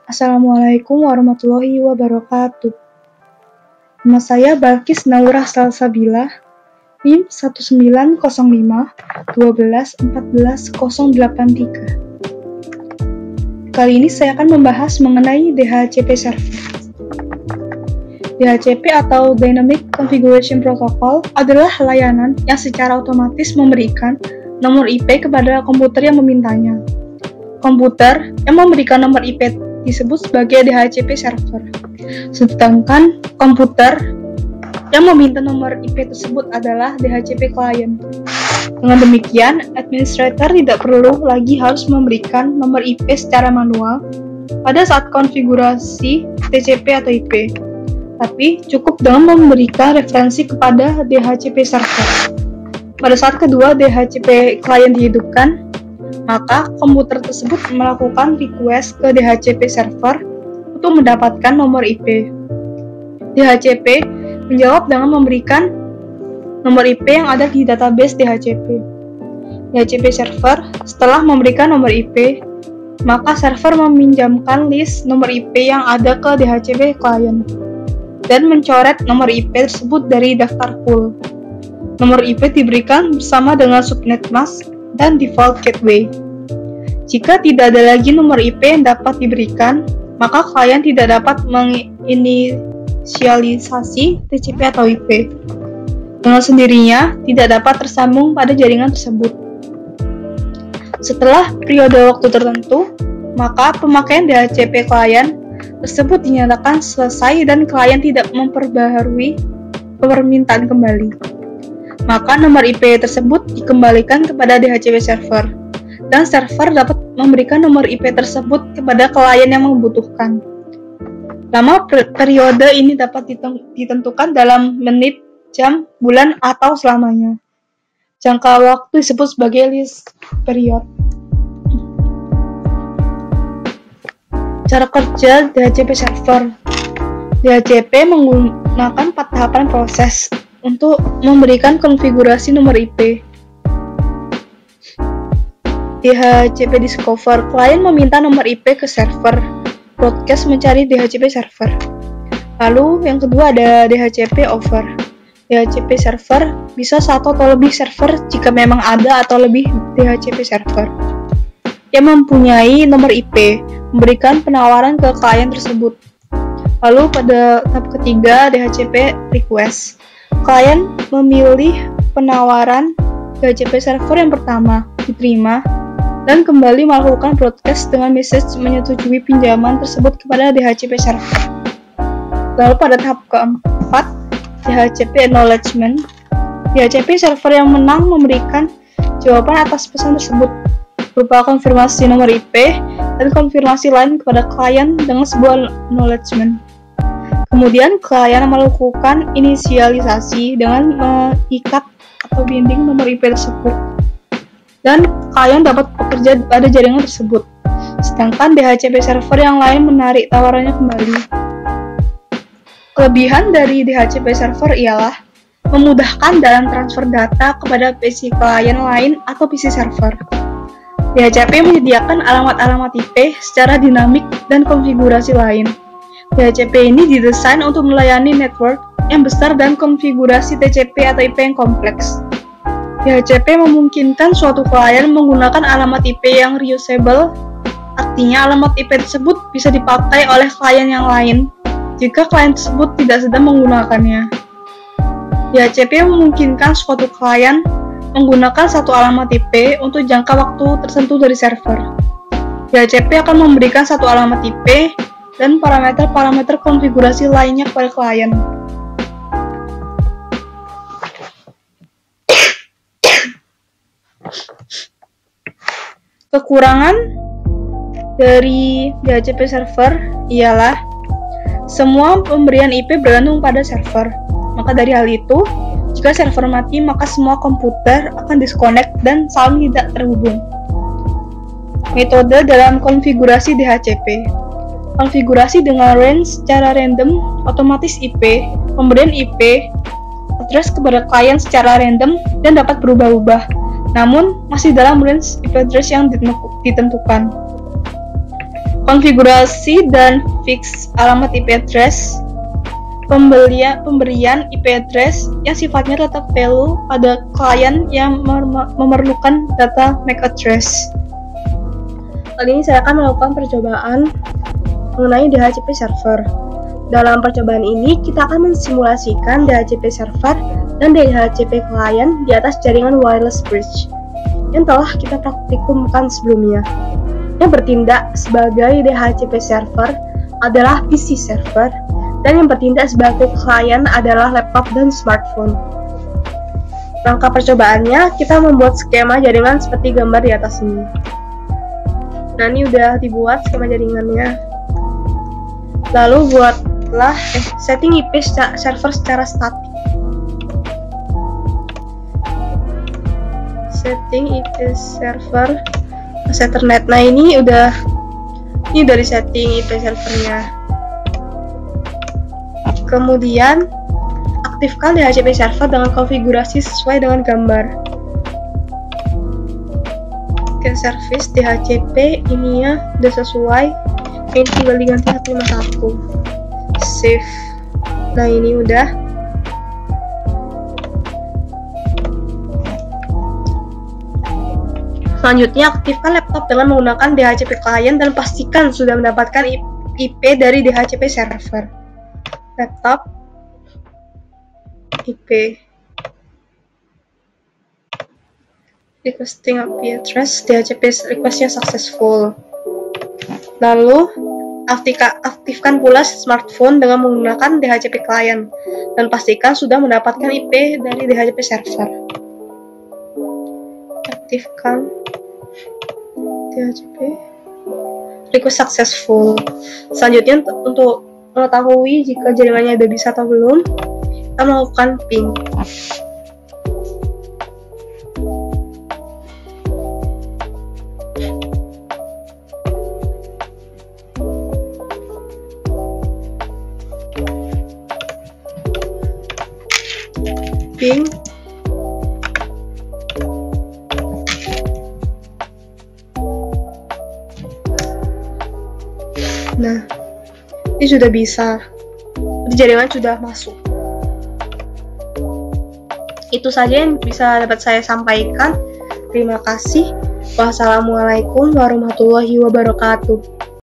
Assalamualaikum warahmatullahi wabarakatuh. Nama saya Balkis Naurah Salsabila, NIM 1905 12 14 083. Kali ini saya akan membahas mengenai DHCP server. DHCP atau Dynamic Configuration Protocol adalah layanan yang secara otomatis memberikan nomor IP kepada komputer yang memintanya. Komputer yang memberikan nomor IP disebut sebagai DHCP server. Sedangkan komputer yang meminta nomor IP tersebut adalah DHCP client. Dengan demikian, administrator tidak perlu lagi harus memberikan nomor IP secara manual pada saat konfigurasi TCP atau IP. Tapi cukup dengan memberikan referensi kepada DHCP server. Pada saat kedua DHCP client dihidupkan, maka komputer tersebut melakukan request ke DHCP server untuk mendapatkan nomor IP. DHCP menjawab dengan memberikan nomor IP yang ada di database DHCP. DHCP server setelah memberikan nomor IP, maka server meminjamkan list nomor IP yang ada ke DHCP client dan mencoret nomor IP tersebut dari daftar pool. Nomor IP diberikan bersama dengan subnet mask dan default gateway. Jika tidak ada lagi nomor IP yang dapat diberikan, maka klien tidak dapat menginisialisasi TCP atau IP. Dengan sendirinya, tidak dapat tersambung pada jaringan tersebut. Setelah periode waktu tertentu, maka pemakaian DHCP klien tersebut dinyatakan selesai dan klien tidak memperbaharui permintaan kembali. Maka nomor IP tersebut dikembalikan kepada DHCP server, dan server dapat memberikan nomor IP tersebut kepada klien yang membutuhkan. Lama periode ini dapat ditentukan dalam menit, jam, bulan, atau selamanya. Jangka waktu disebut sebagai list period. Cara kerja DHCP server. DHCP menggunakan 4 tahapan proses untuk memberikan konfigurasi nomor IP. DHCP discover, klien meminta nomor IP ke server. Broadcast mencari DHCP server. Lalu yang kedua ada DHCP over. DHCP server bisa satu atau lebih server jika memang ada atau lebih DHCP server yang mempunyai nomor IP, memberikan penawaran ke klien tersebut. Lalu pada tahap ketiga DHCP request. Klien memilih penawaran DHCP server yang pertama, diterima, dan kembali melakukan broadcast dengan message menyetujui pinjaman tersebut kepada DHCP server. Lalu pada tahap keempat, DHCP acknowledgement. DHCP server yang menang memberikan jawaban atas pesan tersebut, berupa konfirmasi nomor IP dan konfirmasi lain kepada klien dengan sebuah acknowledgement. Kemudian klien melakukan inisialisasi dengan mengikat atau binding nomor IP tersebut, dan klien dapat bekerja pada jaringan tersebut, sedangkan DHCP server yang lain menarik tawarannya kembali. Kelebihan dari DHCP server ialah memudahkan dalam transfer data kepada PC klien lain atau PC server. DHCP menyediakan alamat-alamat IP secara dinamik dan konfigurasi lain. DHCP ini didesain untuk melayani network yang besar dan konfigurasi TCP atau IP yang kompleks. DHCP memungkinkan suatu klien menggunakan alamat IP yang reusable, artinya alamat IP tersebut bisa dipakai oleh klien yang lain jika klien tersebut tidak sedang menggunakannya. DHCP memungkinkan suatu klien menggunakan satu alamat IP untuk jangka waktu tertentu dari server. DHCP akan memberikan satu alamat IP dan parameter-parameter konfigurasi lainnya kepada klien. Kekurangan dari DHCP server ialah semua pemberian IP bergantung pada server. Maka dari hal itu, jika server mati, maka semua komputer akan disconnect dan saling tidak terhubung. Metode dalam konfigurasi DHCP. Konfigurasi dengan range secara random, otomatis IP, pemberian IP, address kepada klien secara random dan dapat berubah-ubah, namun masih dalam range IP address yang ditentukan. konfigurasi dan fix alamat IP address, pemberian IP address yang sifatnya tetap value pada klien yang memerlukan data MAC address. Kali ini saya akan melakukan percobaan mengenai DHCP server. Dalam percobaan ini, kita akan mensimulasikan DHCP server dan DHCP klien di atas jaringan wireless bridge yang telah kita praktikumkan sebelumnya. Yang bertindak sebagai DHCP server adalah PC server, dan yang bertindak sebagai klien adalah laptop dan smartphone. Langkah percobaannya, kita membuat skema jaringan seperti gambar di atas ini. Nah, ini udah dibuat skema jaringannya. Lalu buatlah setting IP server secara statik. Setting IP server Ethernet. Nah, ini udah di setting IP servernya. Kemudian aktifkan DHCP server dengan konfigurasi sesuai dengan gambar. Oke, service DHCP ininya udah sesuai. Ini tinggal diganti 151. Save. Nah, ini udah. Selanjutnya, aktifkan laptop dengan menggunakan DHCP client dan pastikan sudah mendapatkan IP dari DHCP server. Laptop IP requesting IP address, DHCP requestnya successful. Lalu aktifkan pula smartphone dengan menggunakan DHCP client dan pastikan sudah mendapatkan IP dari DHCP server. Aktifkan DHCP request successful. Selanjutnya, untuk mengetahui jika jaringannya udah bisa atau belum, kita melakukan ping. Ping. Nah, ini sudah bisa. Jaringan sudah masuk. Itu saja yang bisa dapat saya sampaikan. Terima kasih. Wassalamualaikum warahmatullahi wabarakatuh.